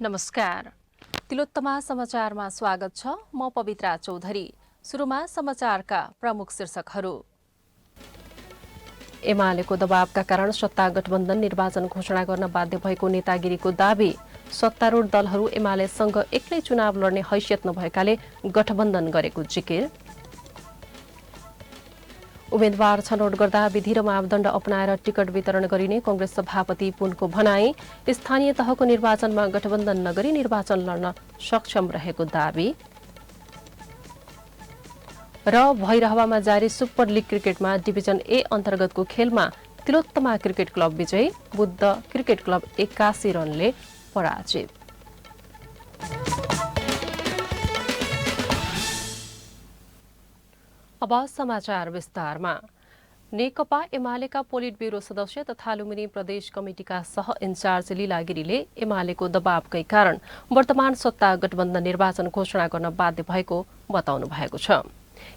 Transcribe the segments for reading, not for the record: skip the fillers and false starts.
नमस्कार। तिलोत्तमा समाचारमा स्वागत छ। म पवित्रा चौधरी। सुरुमा समाचारका प्रमुख शीर्षकहरू। एमालेको दबावका कारण सत्ता गठबन्धन निर्वाचन घोषणा गर्न बाध्य भएको नेतागिरीको दाबी। सत्तारूढ दलहरू एमालेसँग एक्लै चुनाव लड्ने हैसियत नभएकाले गठबन्धन गरेको जिकिर। उम्मेद्वार छनौट गर्दा विधि र मापदण्ड अपनाएर टिकट वितरण गरिने कांग्रेस सभापति पुनको भनाई। स्थानीय तहको निर्वाचनमा गठबन्धन नगरी निर्वाचन लड्न सक्षम रहेको दाबी। र भैरहवामा जारी सुपर लिग क्रिकेटमा डिभिजन ए अन्तर्गतको खेलमा तिलोत्तमा क्रिकेट क्लब विजयी। बुद्ध क्रिकेट क्लब 81 रनले पराजित। अब समाचार विस्तारमा। नेकपा एमालेका पोलिट ब्युरो सदस्य तथा लुम्बिनी प्रदेश कमिटिका सह इन्चार्ज लीला गिरीले एमालेको दबावकै कारण वर्तमान सत्ता गठबन्धन निर्वाचन घोषणा गर्न बाध्य भएको बताउनु भएको छ।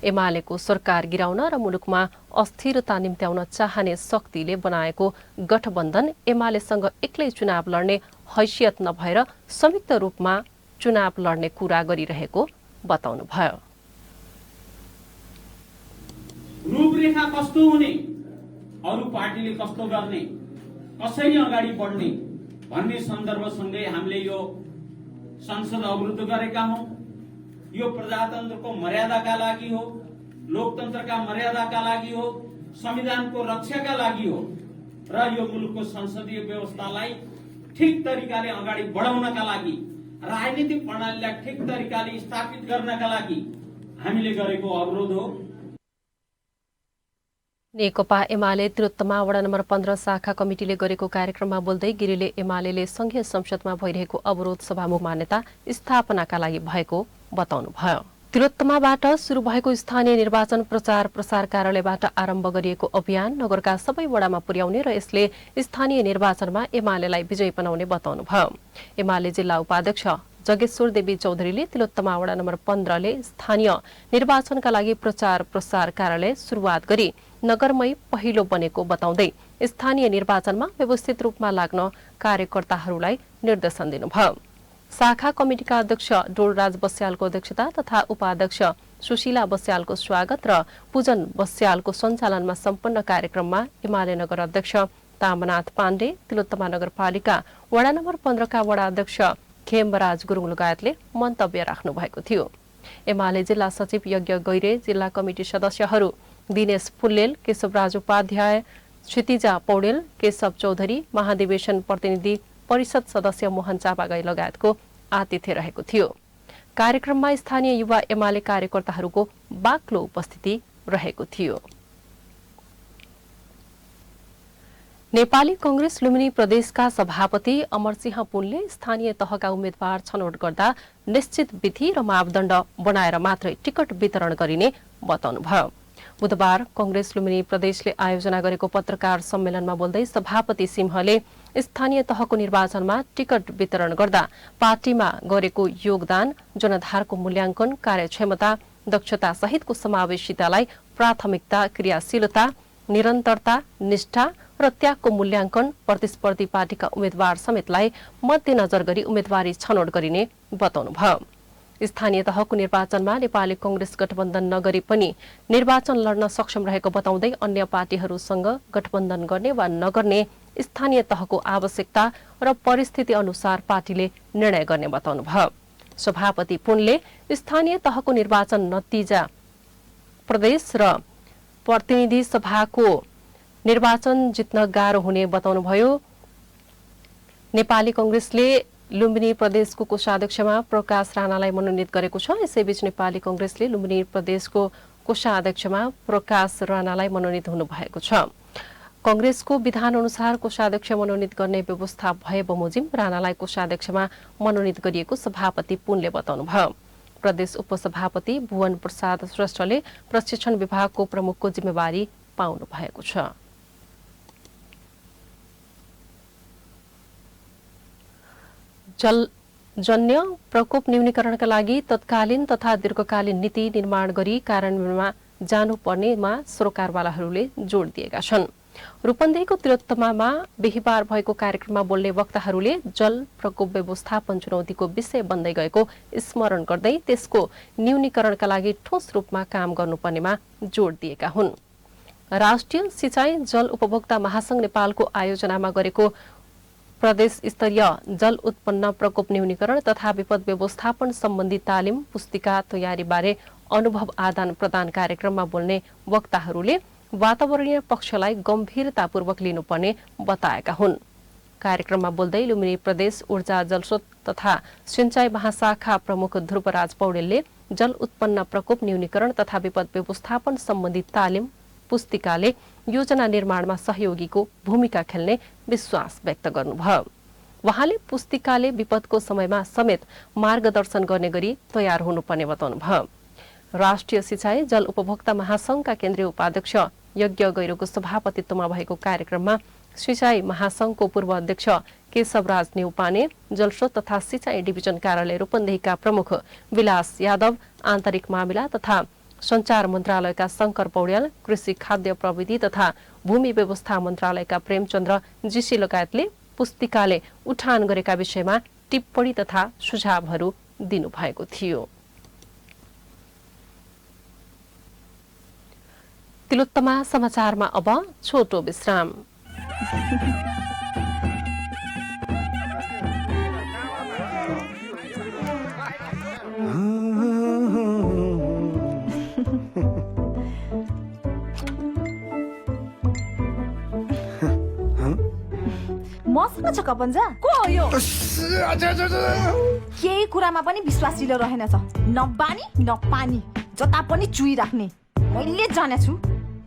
एमालेको सरकार गिराउन र मुलुकमा अस्थिरता निम्त्याउन चाहने शक्तिले बनाएको गठबन्धन एमालेसँग एक्लै चुनाव लड्ने हैसियत नभएर संयुक्त रूपमा चुनाव लड्ने कुरा गरिरहेको बताउनुभयो। रूपरेखा कस्तो हुने, अरू पार्टीले कस्तो गर्ने, कसरी अगाडि बढ्ने भन्ने सन्दर्भसँगै हामीले यो संसद अवरुद्ध गरेका हौं। यो प्रजातन्त्रको मर्यादाका लागि हो, लोकतन्त्रका मर्यादाका लागि हो, संविधानको रक्षाका लागि हो र यो मुलुकको संसदीय व्यवस्थालाई ठिक तरिकाले अगाडि बढाउनका लागि, राजनीतिक प्रणालीलाई ठिक तरिकाले स्थापित गर्नका लागि हामीले गरेको अवरोध हो। नेकपा एमाले तिलोत्तमा वडा नम्बर 15 शाखा कमिटिले गरेको कार्यक्रममा बोल्दै गिरीले एमालेले संघीय संसदमा भइरहेको अवरोध सभामुख मान्यता स्थापनाका लागि भएको बताउनुभयो। तिलोत्तमाबाट सुरु भएको स्थानीय निर्वाचन प्रचार प्रसार कार्यालयबाट आरम्भ गरिएको अभियान नगरका सबै वडामा पुर्याउने र यसले स्थानीय निर्वाचनमा एमालेलाई विजयी बनाउने बताउनुभयो। एमाले जिल्ला उपाध्यक्ष जगेश्वर देवी चौधरीले तिलोत्तमा वडा नम्बर 15 ले स्थानीय निर्वाचनका लागि प्रचार प्रसार कार्यालय सुरुवात गरी नगरमै पहिलो बनेको बताउँदै स्थानीय निर्वाचनमा व्यवस्थित रूपमा लाग्न कार्यकर्ताहरूलाई निर्देशन दिनुभयो। शाखा कमिटिका अध्यक्ष डोलराज बस्यालको अध्यक्षता तथा उपाध्यक्ष सुशीला बस्यालको स्वागत र पूजन बस्यालको सञ्चालनमा सम्पन्न कार्यक्रममा एमाले नगर अध्यक्ष तामनाथ पाण्डे, तिलोत्तमा नगरपालिका वडा नम्बर 15 का वडा अध्यक्ष खेमराज गुरुङ लगायतले मन्तव्य राख्नु भएको थियो। एमाले जिल्ला सचिव यज्ञ गैरे, जिल्ला कमिटी सदस्यहरू दिनेश फुल्लेल, केशवराज उपाध्याय, क्षितिजा पौडेल, केशव चौधरी, महाधिवेशन प्रतिनिधि परिषद सदस्य मोहन चापागाई लगायतको आतिथ्य रहेको थियो। कार्यक्रममा स्थानीय युवा एमाले कार्यकर्ताहरूको बाक्लो उपस्थिति रहेको थियो। नेपाली कांग्रेस लुम्बिनी प्रदेशका सभापति अमरसिंह पुनले स्थानीय तहका उम्मेद्वार छनौट गर्दा निश्चित विधि र मापदण्ड बनाएर मात्रै टिकट वितरण गरिने बताउनुभयो। बुधबार कांग्रेस लुम्बिनी प्रदेशले आयोजना गरेको पत्रकार सम्मेलनमा बोल्दै सभापति सिंहले स्थानीय तहको निर्वाचनमा टिकट वितरण गर्दा पार्टीमा गरेको योगदान, जनाधारको मूल्याङ्कन, कार्यक्षमता, दक्षता सहितको समावेशितालाई प्राथमिकता, क्रियाशीलता, निरन्तरता, निष्ठा र त्यागको मूल्याङ्कन, प्रतिस्पर्धी पार्टीका उम्मेद्वार समेतलाई मध्यनजर गरी उम्मेदवारी छनौट गरिने बताउनुभयो। स्थानीय तहको निर्वाचनमा नेपाली कांग्रेस गठबन्धन नगरी पनि निर्वाचन लड्न सक्षम रहेको बताउँदै अन्य पार्टीहरूसँग गठबन्धन गर्ने वा नगर्ने स्थानीय तहको आवश्यकता र परिस्थिति अनुसार पार्टीले निर्णय गर्ने बताउनुभयो। सभापति पुनले स्थानीय तहको निर्वाचन नतिजा प्रदेश र प्रतिनिधि सभाको निर्वाचन जित्न गाह्रो हुने बताउनुभयो। नेपाली कांग्रेसले लुम्बिनी प्रदेशको कोषाध्यक्षमा प्रकाश राणालाई मनोनित गरेको छ। यसैबीच नेपाली कांग्रेसले लुम्बिनी प्रदेशको कोषाध्यक्षमा प्रकाश राणालाई मनोनित हुनुभएको छ। कांग्रेसको विधान अनुसार कोषाध्यक्ष मनोनित गर्ने व्यवस्था भए बमोजिम राणालाई कोषाध्यक्षमा मनोनित गरिएको सभापति पुनले बताउनुभयो। प्रदेश उपसभापति भुवन प्रसाद श्रेष्ठले प्रशिक्षण विभागको प्रमुखको जिम्मेवारी पाउनु भएको छ। जलजन्य प्रकोप न्यूनीकरणका लागि तत्कालीन तथा दीर्घकालीन नीति निर्माण गरी कार्यान्वयनमा जानुपर्नेमा सरकारवालाहरूले जोड दिएका छन्। रूपन्देहीको तिलोत्तमामा बिहिबार भएको कार्यक्रममा बोल्ने वक्ताहरूले जल प्रकोप व्यवस्थापन चुनौतीको विषय बन्दै गएको स्मरण गर्दै त्यसको न्यूनीकरणका लागि ठोस रूपमा काम गर्नुपर्नेमा जोड दिएका हुन्। राष्ट्रिय सिंचाई जल उपभोक्ता महासंघ नेपालको आयोजनामा गरेको प्रदेश स्तरीय जल उत्पन्न प्रकोप न्यूनीकरण तथा विपद व्यवस्थापन सम्बन्धी तालिम पुस्तिका तयारीबारे अनुभव आदान प्रदान कार्यक्रममा बोल्ने वक्ताहरूले वातावरणीय पक्षलाई गम्भीरतापूर्वक लिनुपर्ने बताएका हुन्। कार्यक्रममा बोल्दै लुम्बिनी प्रदेश ऊर्जा जलस्रोत तथा सिंचाई महाशाखा प्रमुख ध्रुवराज पौडेलले जल उत्पन्न प्रकोप न्यूनीकरण तथा विपद व्यवस्थापन सम्बन्धी तालिम पुस्तिकाले योजना निर्माणमा सहयोगीको भूमिका खेल्ने विश्वास व्यक्त गर्नुभयो। वहाँले पुस्तिकाले विपदको समयमा समेत मार्गदर्शन गर्ने गरी तयार हुनुपर्ने बताउनुभयो। राष्ट्रिय सिंचाई जल उपभोक्ता महासंघका केन्द्रीय उपाध्यक्ष यज्ञ गैरोको सभापतित्वमा भएको कार्यक्रममा सिंचाई महासंघको पूर्व अध्यक्ष केशवराज नेउपाने, जलस्रोत तथा सिंचाई डिभिजन कार्यालय रूपन्देहीका प्रमुख विलास यादव, आन्तरिक मामिला तथा संचार मन्त्रालयका शंकर पौड्याल, कृषि खाद्य प्रविधि तथा भूमि व्यवस्था मन्त्रालयका प्रेमचन्द्र जीसी लगायतले पुस्तिकाले उठान गरेका विषयमा टिप्पणी तथा सुझावहरू दिनुभएको थियो। तिलोत्तमा समाचारमा अब छोटो विश्राम। मसँग छ कपन्जा को हो यो? केही कुरामा पनि विश्वासिलो रहेनछ, न बानी न पानी, जता पनि चुई राख्ने मैले जानेछु।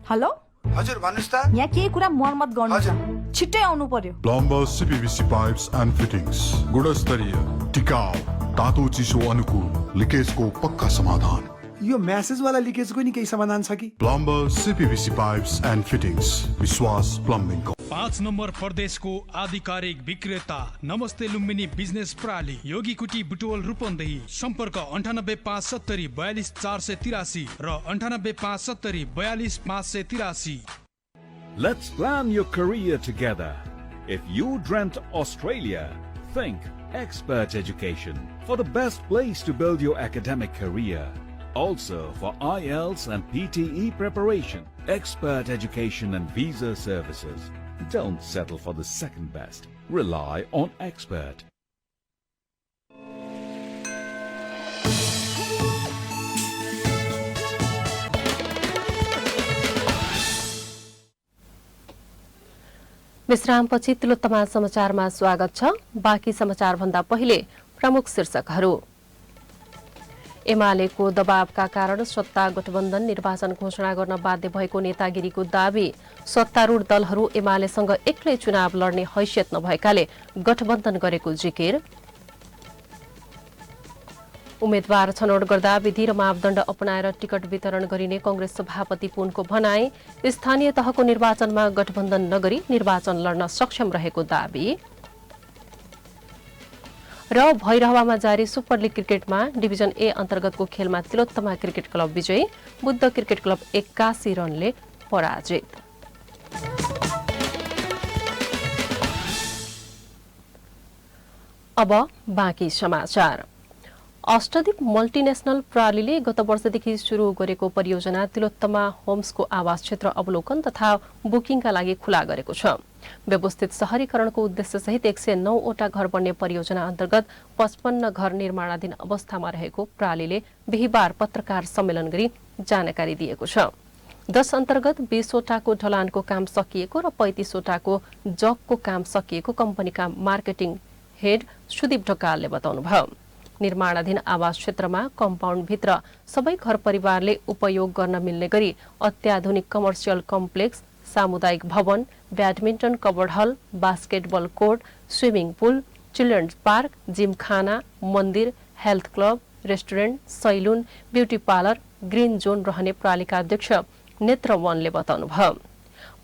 हेलो हजुर भन्नुस् त। यहाँ केही कुरा मर्मत गर्नु छ, छिट्टै आउनु पर्यो। Plumber CPVC Pipes and fittings, गुणस्तरीय, टिकाउ, तातो चिसो अनुकूल, लिकेजको पक्का समाधान। यो म्यासेज वाला लिकेजको नि केही समाधान छ कि? Plumber CPVC Pipes and fittings, विश्वास प्लम्बिङ को 5 नम्बर प्रदेशको आधिकारिक विक्रेता नमस्ते लुम्बिनी बिजनेस प्रणाली, योगी कुटी बुटोल रूपन्देही। सम्पर्क 9857 42 483 र 9857 42 583। Let's plan your career together. If you dreamt Australia, think Expert Education for the best place to build your academic career. Also for IELTS and PTE preparation, Expert Education and Visa Services. Don't settle for the second best. Rely on Expert. विश्रामपछि Tilottama समाचारमा स्वागत छ। बाँकी समाचार भन्दा पहिले प्रमुख शीर्षकहरू। एमालेको दबावका कारण सत्ता गठबन्धन निर्वाचन घोषणा गर्न बाध्य भएको नेतागिरीको दावी। सत्तारूढ दलहरू एमालेसँग एक्लै चुनाव लड्ने हैसियत नभएकाले गठबन्धन गरेको जिकिर। उम्मेद्वार छनौट गर्दा विधि र मापदण्ड अपनाएर टिकट वितरण गरिने कांग्रेस सभापति पुनको भनाई। स्थानीय तहको निर्वाचनमा गठबन्धन नगरी निर्वाचन लड्न सक्षम रहेको दावी। र भैरहवामा जारी सुपर लिग क्रिकेटमा डिभिजन ए अन्तर्गतको खेलमा तिलोत्तमा क्रिकेट क्लब विजयी, बुद्ध क्रिकेट क्लब 81 रनले पराजित। अब बाँकी समाचार। अष्टदीप मल्टिनेशनल प्रणालीले गत वर्षदेखि शुरू गरेको परियोजना तिलोत्तमा होम्सको आवास क्षेत्र अवलोकन तथा बुकिङका लागि खुला गरेको छ। व्यवस्थित शहरीकरणको उद्देश्यसहित 109 वटा घर बन्ने परियोजना अन्तर्गत 55 घर निर्माणाधीन अवस्थामा रहेको प्रणालीले बिहिबार पत्रकार सम्मेलन गरी जानकारी दिएको छ। 10 अन्तर्गत 20 वटाको ढलानको काम सकिएको र 35 वटाको जगको काम सकिएको कम्पनीका मार्केटिङ हेड सुदीप ढकालले बताउनुभयो। निर्माणाधीन आवास क्षेत्रमा कम्पाउन्डभित्र सबै घर परिवारले उपयोग गर्न मिल्ने गरी अत्याधुनिक कमर्सियल कम्प्लेक्स, सामुदायिक भवन, badminton covered hall, basketball court, swimming pool, children's park, gymkhana, मन्दिर, health club, restaurant, salon, beauty parlour, green zone रहने प्रणालीका अध्यक्ष नेत्र वनले बताउनुभयो।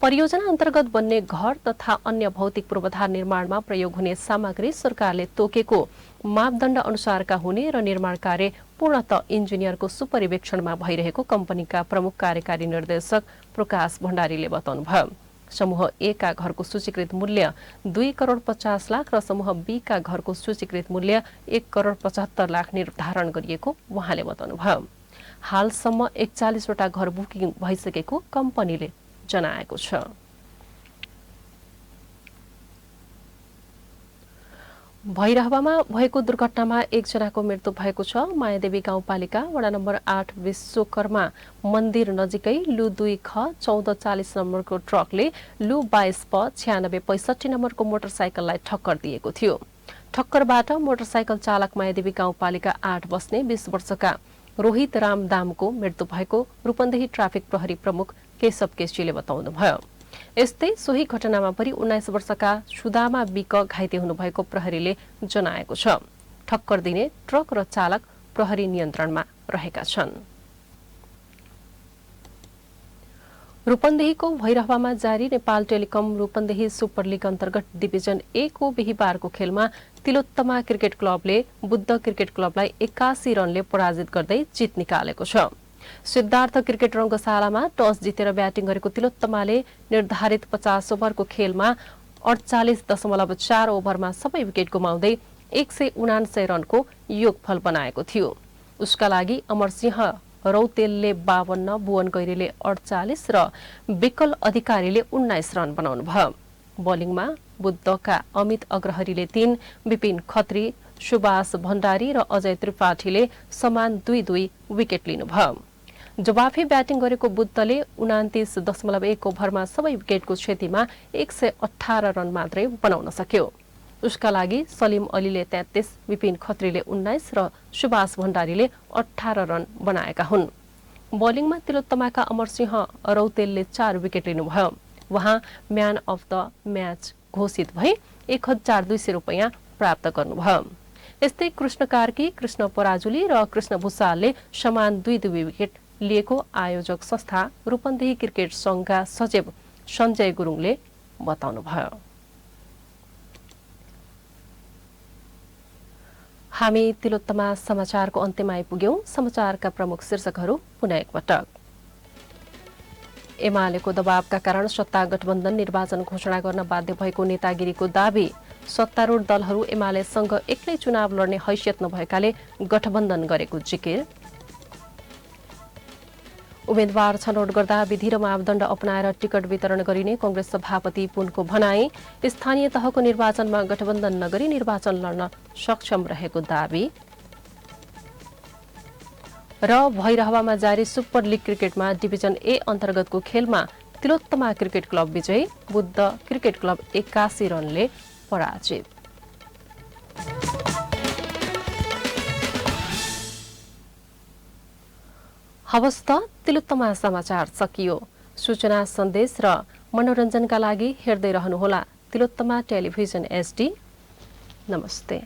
परियोजना अन्तर्गत बन्ने घर तथा अन्य भौतिक पूर्वाधार निर्माणमा प्रयोग हुने सामग्री सरकारले तोकेको मापदण्ड अनुसारका हुने र निर्माण कार्य पूर्णतः इन्जिनियरको सुपरिवेक्षणमा भइरहेको कम्पनीका प्रमुख कार्यकारी निर्देशक प्रकाश भण्डारीले बताउनुभयो। समूह ए का घरको सूचीकृत मूल्य 2 करोड 50 लाख र समूह बी का घरको सूचीकृत मूल्य 1 करोड 75 लाख निर्धारण गरिएको उहाँले बताउनुभयो। हालसम्म 41 वटा घर बुकिङ भइसकेको कम्पनीले जनाएको छ। भैरहवामा भएको दुर्घटनामा एकजनाको मृत्यु भएको छ। मायादेवी गाउँपालिका वडा नम्बर 8 विश्वकर्मा मन्दिर नजिकै लु 2 ख 1440 नम्बरको ट्रकले लु 22 प 9665 नम्बरको मोटरसाइकललाई ठक्कर दिएको थियो। ठक्करबाट मोटरसाइकल चालक मायादेवी गाउँपालिका 8 बस्ने 20 वर्षका रोहित राम दामको मृत्यु भएको रूपन्देही ट्राफिक प्रहरी प्रमुख केशव केसीले बताउनुभयो। यस्तै सोही घटनामा पनि 19 वर्षका सुदामा बिक घाइते हुनुभएको प्रहरीले जनाएको छ। ठक्कर दिने ट्रक र चालक प्रहरी नियन्त्रणमा रहेका छन्। रूपन्देहीको भैरहवामा जारी Nepal telecom Rupandehi super league अन्तर्गत डिभिजन ए को बिहीबारको खेलमा तिलोत्तमा क्रिकेट क्लबले बुद्ध क्रिकेट क्लबलाई 81 रनले पराजित गर्दै जित निकालेको छ। सिद्धार्थ क्रिकेट रंगशालामा टस जितेर ब्याटिङ गरेको तिलोत्तमाले निर्धारित 50 ओभरको खेलमा 48.4 ओभरमा सबै विकेट गुमाउँदै 179 रनको योगफल बनाएको थियो। उसका लागि अमरसिंह रौतेलले 52, भुवन गैरीले 48 र विकल अधिकारीले 19 रन बनाउनुभयो। बोलिङमा बुद्धका अमित अग्रहरीले 3, विपिन खत्री, सुभाष भण्डारी र अजय त्रिपाठीले समान 2-2 विकेट लिनुभयो। जवाफी ब्याटिङ गरेको बुद्धले 29.1 ओभरमा सबै विकेटको क्षतिमा 118 रन मात्रै बनाउन सक्यो। उसका लागि सलिम अलीले 33, विपिन खत्रीले 19 र सुभाष भण्डारीले 18 रन बनाएका हुन्। बोलिङमा तिलोत्तमाका अमरसिंह रौतेलले 4 विकेट लिनुभयो। उहाँ म्यान अफ द म्याच घोषित भई 1200 रुपैयाँ प्राप्त गर्नुभयो। यस्तै कृष्ण कार्की, कृष्ण पराजुली र कृष्ण भूषालले समान 2-2 विकेट लिएको आयोजक संस्था रूपन्देही क्रिकेट संघका सचिव सञ्जय गुरुङले बताउनुभयो। हामी तिलोत्तमा समाचारको अन्त्यमा आइपुग्यौं। समाचारका प्रमुख शीर्षकहरू पुनः एकपटक। एमालेको दबावका कारण सत्ता गठबन्धन निर्वाचन घोषणा गर्न बाध्य भएको नेतागिरीको दाबी। सत्तारूढ दलहरू एमालेसँग एक्लै चुनाव लड्ने हैसियत नभएकाले गठबन्धन गरेको जिकिर। उम्मेद्वार छनौट गर्दा विधि र मापदण्ड अपनाएर टिकट वितरण गरिने कांग्रेस सभापति पुनको भनाई। स्थानीय तहको निर्वाचनमा गठबन्धन नगरी निर्वाचन लड्न सक्षम रहेको दाबी। र भैरहवामा जारी सुपर लिग क्रिकेटमा डिभिजन ए अन्तर्गतको खेलमा तिलोत्तमा क्रिकेट क्लब विजयी, बुद्ध क्रिकेट क्लब 81 रनले पराजित। हवस् त तिलोत्तमा समाचार सकियो। सूचना सन्देश र मनोरञ्जनका लागि हेर्दै रहनुहोला तिलोत्तमा टेलिभिजन HD। नमस्ते।